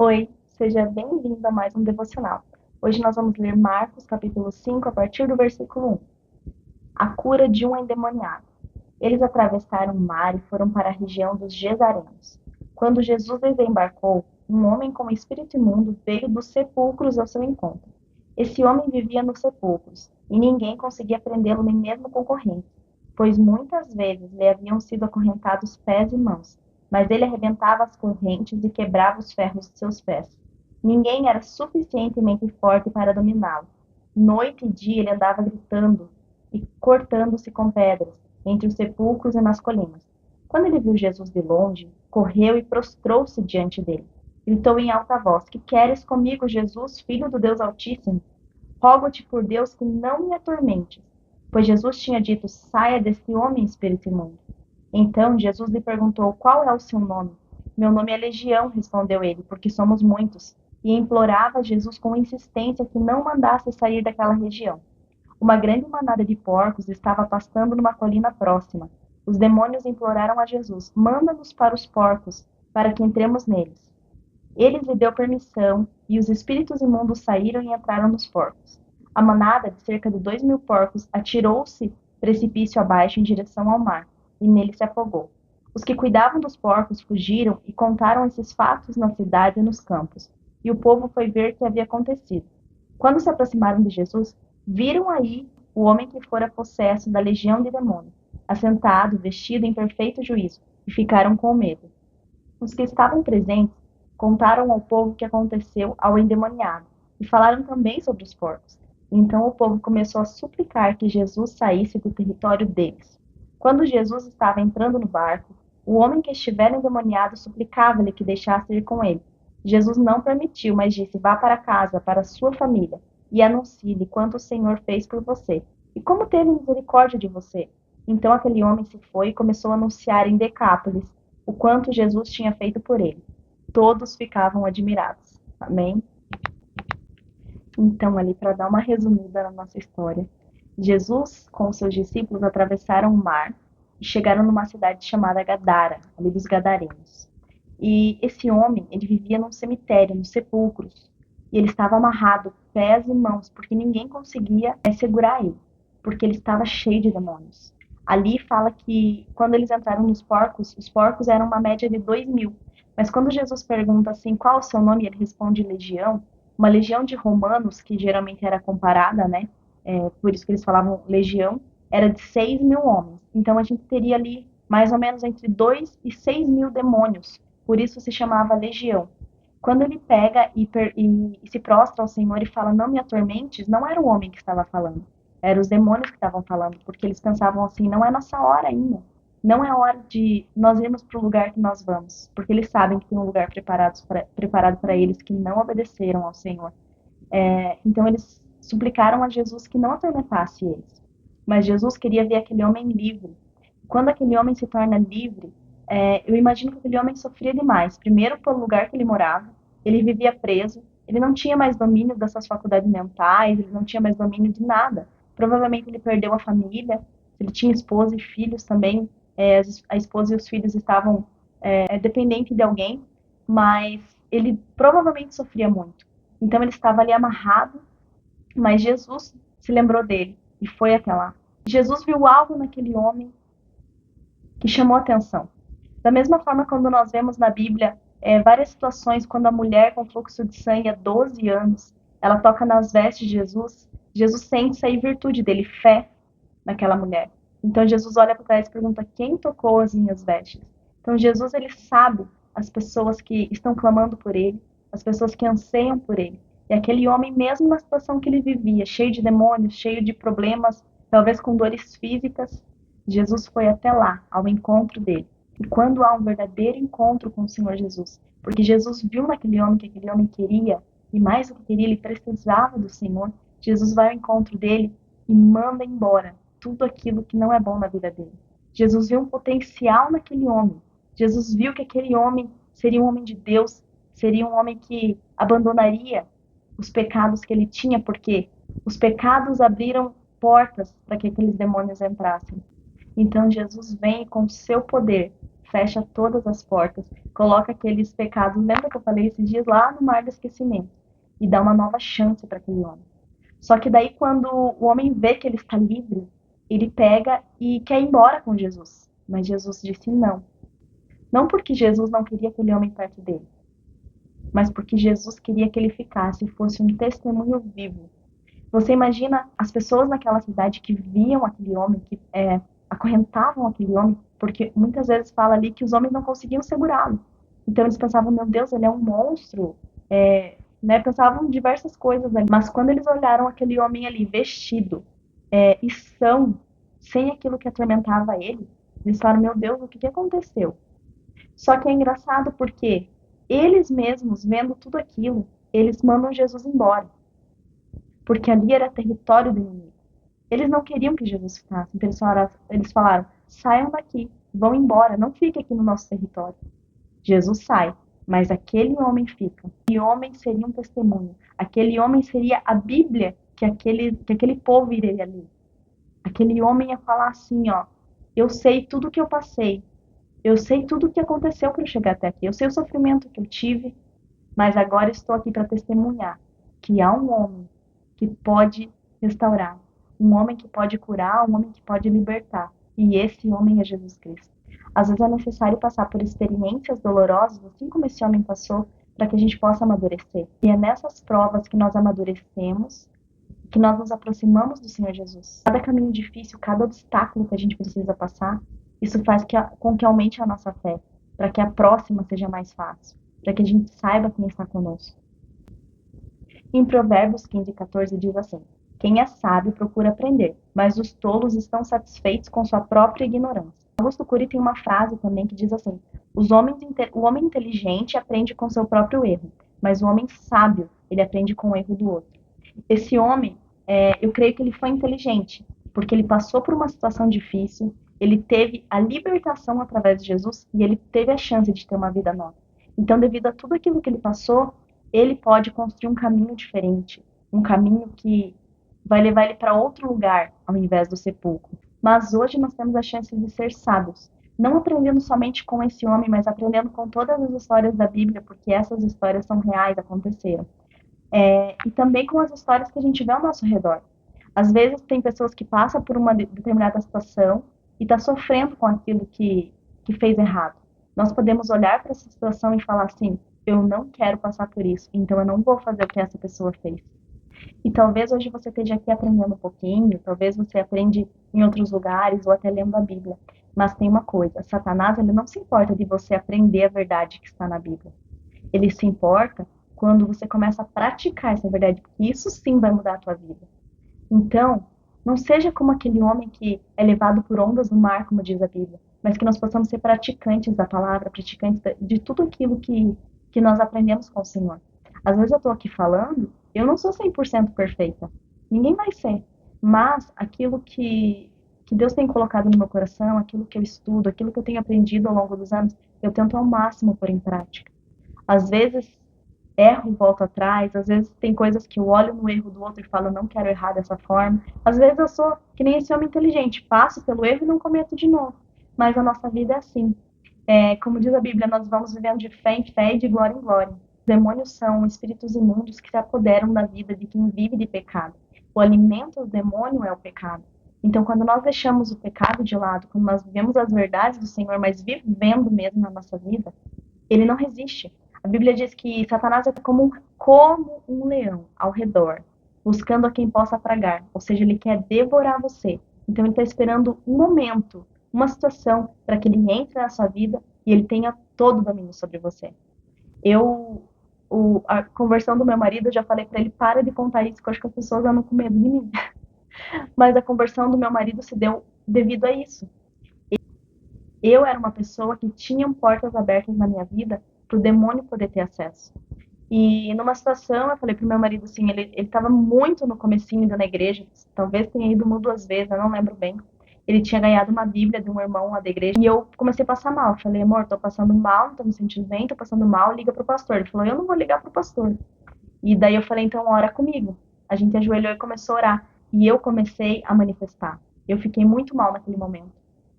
Oi, seja bem-vindo a mais um devocional. Hoje nós vamos ler Marcos, capítulo 5, a partir do versículo 1. A cura de um endemoniado. Eles atravessaram o mar e foram para a região dos Gedarenos. Quando Jesus desembarcou, um homem com espírito imundo veio dos sepulcros ao seu encontro. Esse homem vivia nos sepulcros, e ninguém conseguia prendê-lo nem mesmo com correntes, pois muitas vezes lhe haviam sido acorrentados pés e mãos, mas ele arrebentava as correntes e quebrava os ferros de seus pés. Ninguém era suficientemente forte para dominá-lo. Noite e dia ele andava gritando e cortando-se com pedras, entre os sepulcros e nas colinas. Quando ele viu Jesus de longe, correu e prostrou-se diante dele. Gritou em alta voz: Que queres comigo, Jesus, filho do Deus Altíssimo? Rogo-te por Deus que não me atormentes. Pois Jesus tinha dito: Saia desse homem, espírito imundo. Então Jesus lhe perguntou: Qual é o seu nome? Meu nome é Legião, respondeu ele, porque somos muitos. E implorava a Jesus com insistência que não mandasse sair daquela região. Uma grande manada de porcos estava pastando numa colina próxima. Os demônios imploraram a Jesus: Manda-nos para os porcos, para que entremos neles. Ele lhe deu permissão, e os espíritos imundos saíram e entraram nos porcos. A manada, de cerca de 2.000 porcos, atirou-se precipício abaixo em direção ao mar, e nele se afogou. Os que cuidavam dos porcos fugiram e contaram esses fatos na cidade e nos campos, e o povo foi ver o que havia acontecido. Quando se aproximaram de Jesus, viram aí o homem que fora possesso da legião de demônios, assentado, vestido em perfeito juízo, e ficaram com medo. Os que estavam presentes contaram ao povo o que aconteceu ao endemoniado e falaram também sobre os porcos. Então o povo começou a suplicar que Jesus saísse do território deles. Quando Jesus estava entrando no barco, o homem que estivera endemoniado suplicava-lhe que deixasse ir com ele. Jesus não permitiu, mas disse: Vá para casa, para a sua família, e anuncie-lhe quanto o Senhor fez por você e como teve misericórdia de você. Então aquele homem se foi e começou a anunciar em Decápolis o quanto Jesus tinha feito por ele. Todos ficavam admirados. Amém? Então, ali para dar uma resumida na nossa história, Jesus com seus discípulos atravessaram o mar e chegaram numa cidade chamada Gadara, ali dos Gadarenos. E esse homem, ele vivia num cemitério, nos sepulcros, e ele estava amarrado, pés e mãos, porque ninguém conseguia segurar ele, porque ele estava cheio de demônios. Ali fala que quando eles entraram nos porcos, os porcos eram uma média de 2.000. Mas quando Jesus pergunta assim, qual o seu nome, ele responde legião. Uma legião de romanos, que geralmente era comparada, né? Por isso que eles falavam legião, era de 6.000 homens. Então a gente teria ali mais ou menos entre 2 e 6.000 demônios. Por isso se chamava legião. Quando ele pega e se prostra ao Senhor e fala, não me atormentes, não era o homem que estava falando, eram os demônios que estavam falando, porque eles pensavam assim, não é nossa hora ainda, não é hora de nós irmos para o lugar que nós vamos, porque eles sabem que tem um lugar preparado para eles que não obedeceram ao Senhor. Então eles suplicaram a Jesus que não atormentasse eles, mas Jesus queria ver aquele homem livre. Quando aquele homem se torna livre, eu imagino que aquele homem sofria demais. Primeiro, pelo lugar que ele morava, ele vivia preso, ele não tinha mais domínio das suas faculdades mentais, ele não tinha mais domínio de nada. Provavelmente ele perdeu a família, ele tinha esposa e filhos também, a esposa e os filhos estavam dependentes de alguém, mas ele provavelmente sofria muito. Então ele estava ali amarrado, mas Jesus se lembrou dele e foi até lá. Jesus viu algo naquele homem que chamou a atenção. Da mesma forma, quando nós vemos na Bíblia várias situações, quando a mulher com fluxo de sangue há 12 anos, ela toca nas vestes de Jesus, Jesus sente sair virtude dele, fé naquela mulher. Então Jesus olha para trás e pergunta: quem tocou as minhas vestes? Então Jesus, ele sabe as pessoas que estão clamando por ele, as pessoas que anseiam por ele. E aquele homem, mesmo na situação que ele vivia, cheio de demônios, cheio de problemas, talvez com dores físicas, Jesus foi até lá, ao encontro dele. E quando há um verdadeiro encontro com o Senhor Jesus, porque Jesus viu naquele homem que aquele homem queria, e mais do que queria, ele precisava do Senhor, Jesus vai ao encontro dele e manda embora tudo aquilo que não é bom na vida dele. Jesus viu um potencial naquele homem. Jesus viu que aquele homem seria um homem de Deus, seria um homem que abandonaria os pecados que ele tinha, porque os pecados abriram portas para que aqueles demônios entrassem. Então Jesus vem com o seu poder, fecha todas as portas, coloca aqueles pecados, lembra que eu falei esses dias, lá no mar do esquecimento, e dá uma nova chance para aquele homem. Só que daí, quando o homem vê que ele está livre, ele pega e quer ir embora com Jesus. Mas Jesus disse não. Não porque Jesus não queria aquele homem perto dele, mas porque Jesus queria que ele ficasse e fosse um testemunho vivo. Você imagina as pessoas naquela cidade que viam aquele homem, que acorrentavam aquele homem, porque muitas vezes fala ali que os homens não conseguiam segurá-lo. Então eles pensavam, meu Deus, ele é um monstro. Né? Pensavam diversas coisas ali. Mas quando eles olharam aquele homem ali vestido e são, sem aquilo que atormentava ele, eles falaram, meu Deus, o que que aconteceu? Só que é engraçado porque eles mesmos, vendo tudo aquilo, eles mandam Jesus embora. Porque ali era território do inimigo. Eles não queriam que Jesus ficasse. Então eles falaram, saiam daqui, vão embora, não fique aqui no nosso território. Jesus sai, mas aquele homem fica. Aquele homem seria um testemunho. Aquele homem seria a Bíblia que aquele povo iria ler. Aquele homem ia falar assim, ó, eu sei tudo o que eu passei. Eu sei tudo o que aconteceu para eu chegar até aqui. Eu sei o sofrimento que eu tive, mas agora estou aqui para testemunhar que há um homem que pode restaurar, um homem que pode curar, um homem que pode libertar. E esse homem é Jesus Cristo. Às vezes é necessário passar por experiências dolorosas, assim como esse homem passou, para que a gente possa amadurecer. E é nessas provas que nós amadurecemos, que nós nos aproximamos do Senhor Jesus. Cada caminho difícil, cada obstáculo que a gente precisa passar, isso faz com que aumente a nossa fé, para que a próxima seja mais fácil, para que a gente saiba quem está conosco. Em Provérbios 15:14 diz assim: quem é sábio procura aprender, mas os tolos estão satisfeitos com sua própria ignorância. Augusto Cury tem uma frase também que diz assim: o homem inteligente aprende com seu próprio erro, mas o homem sábio, ele aprende com o erro do outro. Esse homem, eu creio que ele foi inteligente, porque ele passou por uma situação difícil, ele teve a libertação através de Jesus e ele teve a chance de ter uma vida nova. Então, devido a tudo aquilo que ele passou, ele pode construir um caminho diferente, um caminho que vai levar ele para outro lugar ao invés do sepulcro. Mas hoje nós temos a chance de ser sábios, não aprendendo somente com esse homem, mas aprendendo com todas as histórias da Bíblia, porque essas histórias são reais, aconteceram. E também com as histórias que a gente vê ao nosso redor. Às vezes tem pessoas que passam por uma determinada situação e está sofrendo com aquilo que fez errado. Nós podemos olhar para essa situação e falar assim, eu não quero passar por isso, então eu não vou fazer o que essa pessoa fez. E talvez hoje você esteja aqui aprendendo um pouquinho, talvez você aprende em outros lugares ou até lendo a Bíblia. Mas tem uma coisa, Satanás ele não se importa de você aprender a verdade que está na Bíblia. Ele se importa quando você começa a praticar essa verdade, porque isso sim vai mudar a tua vida. Então, não seja como aquele homem que é levado por ondas no mar, como diz a Bíblia, mas que nós possamos ser praticantes da palavra, praticantes de tudo aquilo que nós aprendemos com o Senhor. Às vezes eu estou aqui falando, eu não sou 100% perfeita. Ninguém vai ser. Mas aquilo que Deus tem colocado no meu coração, aquilo que eu estudo, aquilo que eu tenho aprendido ao longo dos anos, eu tento ao máximo pôr em prática. Às vezes erro e volto atrás, às vezes tem coisas que eu olho no erro do outro e falo, não quero errar dessa forma. Às vezes eu sou que nem esse homem inteligente, passo pelo erro e não cometo de novo. Mas a nossa vida é assim. Como diz a Bíblia, nós vamos vivendo de fé em fé e de glória em glória. Os demônios são espíritos imundos que se apoderam da vida de quem vive de pecado. O alimento do demônio é o pecado. Então, quando nós deixamos o pecado de lado, quando nós vivemos as verdades do Senhor, mas vivendo mesmo na nossa vida, ele não resiste. A Bíblia diz que Satanás é como um leão ao redor, buscando a quem possa tragar. Ou seja, ele quer devorar você. Então, ele está esperando um momento, uma situação, para que ele entre na sua vida e ele tenha todo o domínio sobre você. A conversão do meu marido, eu já falei para ele, para de contar isso, que eu acho que as pessoas andam com medo de mim. Mas a conversão do meu marido se deu devido a isso. Eu era uma pessoa que tinha portas abertas na minha vida para o demônio poder ter acesso. E numa situação, eu falei pro meu marido assim, ele estava muito no comecinho indo na igreja, talvez tenha ido uma ou duas vezes, eu não lembro bem. Ele tinha ganhado uma Bíblia de um irmão lá da igreja e eu comecei a passar mal. Falei, amor, tô passando mal, não tô me sentindo bem, tô passando mal, liga pro pastor. Ele falou, eu não vou ligar pro pastor. E daí eu falei, então ora comigo. A gente ajoelhou e começou a orar. E eu comecei a manifestar. Eu fiquei muito mal naquele momento.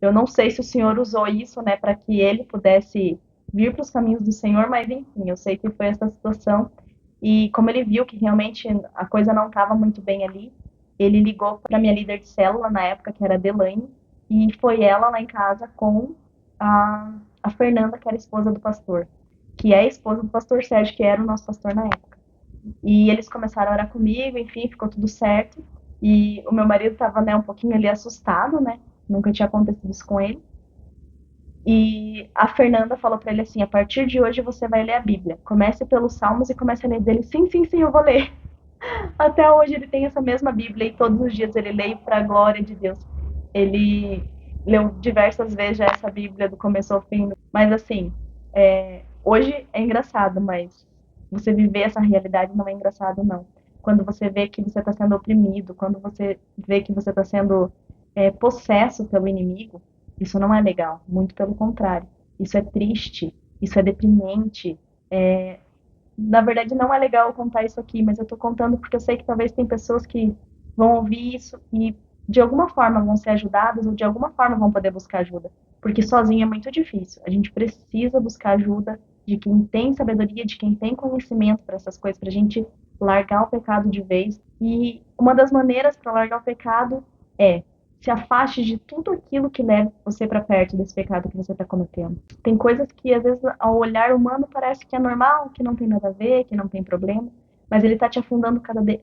Eu não sei se o Senhor usou isso, né, para que ele pudesse vir para os caminhos do Senhor, mas enfim, eu sei que foi essa situação. E como ele viu que realmente a coisa não estava muito bem ali, ele ligou para minha líder de célula na época, que era a Delaine, e foi ela lá em casa com a Fernanda, que era esposa do pastor, que é a esposa do pastor Sérgio, que era o nosso pastor na época. E eles começaram a orar comigo, enfim, ficou tudo certo. E o meu marido estava, né, um pouquinho ali assustado, né? Nunca tinha acontecido isso com ele. E a Fernanda falou para ele assim: a partir de hoje você vai ler a Bíblia. Comece pelos Salmos e comece a ler dele. Sim, sim, sim, eu vou ler. Até hoje ele tem essa mesma Bíblia e todos os dias ele lê para a glória de Deus. Ele leu diversas vezes já essa Bíblia do começo ao fim. Mas assim, hoje é engraçado, mas você viver essa realidade não é engraçado, não. Quando você vê que você está sendo oprimido, quando você vê que você está sendo possesso pelo inimigo, isso não é legal. Muito pelo contrário. Isso é triste, isso é deprimente. Na verdade, não é legal eu contar isso aqui, mas eu tô contando porque eu sei que talvez tem pessoas que vão ouvir isso e de alguma forma vão ser ajudadas ou de alguma forma vão poder buscar ajuda. Porque sozinho é muito difícil. A gente precisa buscar ajuda de quem tem sabedoria, de quem tem conhecimento para essas coisas, para a gente largar o pecado de vez. E uma das maneiras para largar o pecado é se afaste de tudo aquilo que leva você para perto desse pecado que você está cometendo. Tem coisas que às vezes ao olhar humano parece que é normal, que não tem nada a ver, que não tem problema, mas ele está te afundando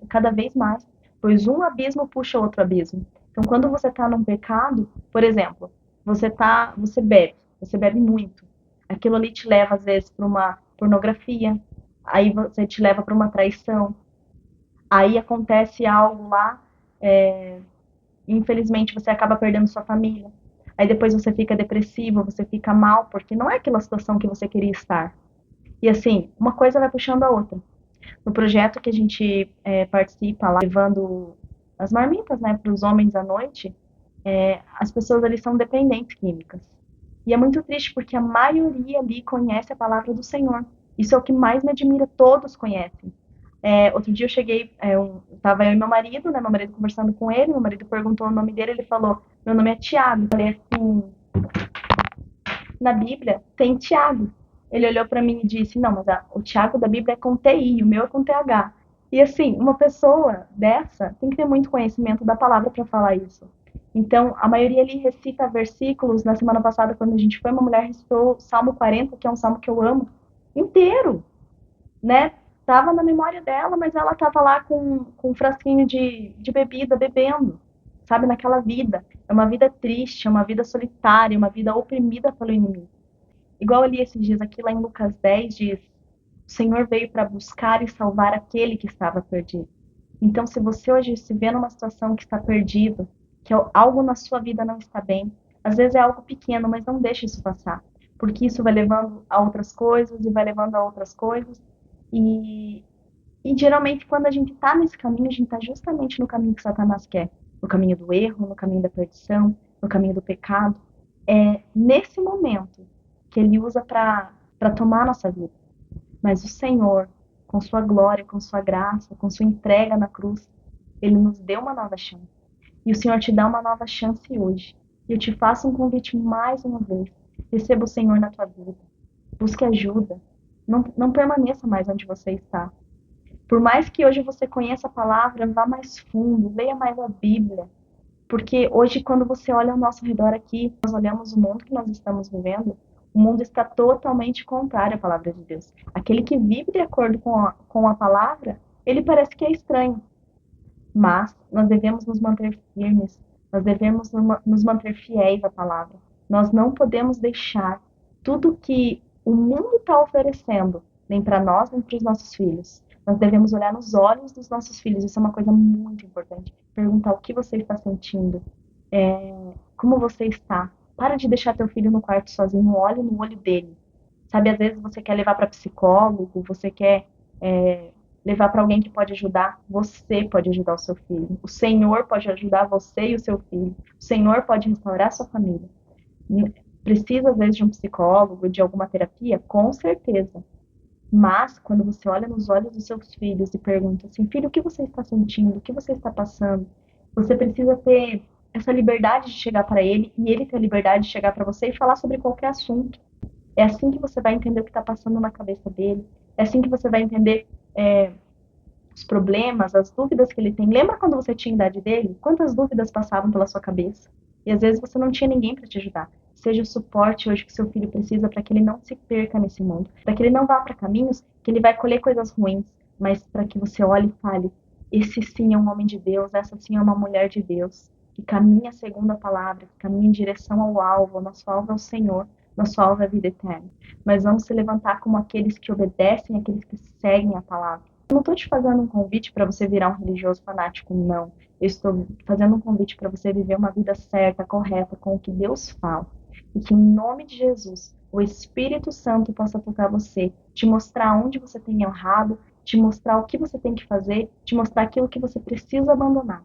cada vez mais, pois um abismo puxa outro abismo. Então, quando você está num pecado, por exemplo, você bebe muito, aquilo ali te leva às vezes para uma pornografia, aí você te leva para uma traição, aí acontece algo lá, infelizmente você acaba perdendo sua família. Aí depois você fica depressivo, você fica mal, porque não é aquela situação que você queria estar. E assim, uma coisa vai puxando a outra. No projeto que a gente participa lá, levando as marmitas, né, para os homens à noite, as pessoas ali são dependentes químicas. E é muito triste porque a maioria ali conhece a palavra do Senhor. Isso é o que mais me admira, todos conhecem. Outro dia eu cheguei, tava eu e meu marido, né? Meu marido conversando com ele, meu marido perguntou o nome dele, ele falou, meu nome é Tiago. Eu falei assim, na Bíblia tem Tiago. Ele olhou para mim e disse, não, mas o Tiago da Bíblia é com TI, o meu é com TH. E assim, uma pessoa dessa tem que ter muito conhecimento da palavra para falar isso. Então, a maioria ali recita versículos. Na semana passada, quando a gente foi, uma mulher recitou Salmo 40, que é um salmo que eu amo, inteiro, né? Tava na memória dela, mas ela tava lá com um frasquinho de bebida, bebendo, sabe, naquela vida. É uma vida triste, é uma vida solitária, uma vida oprimida pelo inimigo. Igual ali esses dias aqui, lá em Lucas 10, diz: o Senhor veio para buscar e salvar aquele que estava perdido. Então, se você hoje se vê numa situação que está perdido, que algo na sua vida não está bem, às vezes é algo pequeno, mas não deixe isso passar, porque isso vai levando a outras coisas e vai levando a outras coisas. E, e geralmente, quando a gente está nesse caminho, a gente está justamente no caminho que Satanás quer, no caminho do erro, no caminho da perdição, no caminho do pecado. É nesse momento que ele usa para tomar a nossa vida. Mas o Senhor, com sua glória, com sua graça, com sua entrega na cruz, ele nos deu uma nova chance. E o Senhor te dá uma nova chance hoje. E eu te faço um convite mais uma vez. Receba o Senhor na tua vida. Busque ajuda. Não permaneça mais onde você está. Por mais que hoje você conheça a palavra, vá mais fundo, leia mais a Bíblia. Porque hoje, quando você olha ao nosso redor aqui, nós olhamos o mundo que nós estamos vivendo, o mundo está totalmente contrário à palavra de Deus. Aquele que vive de acordo com a palavra, ele parece que é estranho. Mas nós devemos nos manter firmes, nós devemos nos manter fiéis à palavra. Nós não podemos deixar tudo que o mundo está oferecendo, nem para nós, nem para os nossos filhos. Nós devemos olhar nos olhos dos nossos filhos, isso é uma coisa muito importante. Perguntar o que você está sentindo, como você está. Para de deixar teu filho no quarto sozinho, olhe no olho dele. Sabe, às vezes você quer levar para psicólogo, você quer levar para alguém que pode ajudar. Você pode ajudar o seu filho. O Senhor pode ajudar você e o seu filho. O Senhor pode restaurar a sua família. Precisa, às vezes, de um psicólogo, de alguma terapia? Com certeza. Mas, quando você olha nos olhos dos seus filhos e pergunta assim, filho, o que você está sentindo? O que você está passando? Você precisa ter essa liberdade de chegar para ele e ele ter a liberdade de chegar para você e falar sobre qualquer assunto. É assim que você vai entender o que está passando na cabeça dele. É assim que você vai entender os problemas, as dúvidas que ele tem. Lembra quando você tinha a idade dele? Quantas dúvidas passavam pela sua cabeça? E às vezes você não tinha ninguém para te ajudar. Seja o suporte hoje que seu filho precisa para que ele não se perca nesse mundo, para que ele não vá para caminhos que ele vai colher coisas ruins, mas para que você olhe e fale: esse sim é um homem de Deus, essa sim é uma mulher de Deus, que caminha segundo a palavra, que caminha em direção ao alvo. O nosso alvo é o Senhor, nosso alvo é a vida eterna. Mas vamos se levantar como aqueles que obedecem, aqueles que seguem a palavra. Eu não estou te fazendo um convite para você virar um religioso fanático, não. Eu estou fazendo um convite para você viver uma vida certa, correta, com o que Deus fala. E que, em nome de Jesus, o Espírito Santo possa tocar você, te mostrar onde você tem errado, te mostrar o que você tem que fazer, te mostrar aquilo que você precisa abandonar.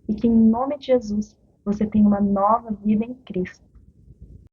E que, em nome de Jesus, você tenha uma nova vida em Cristo.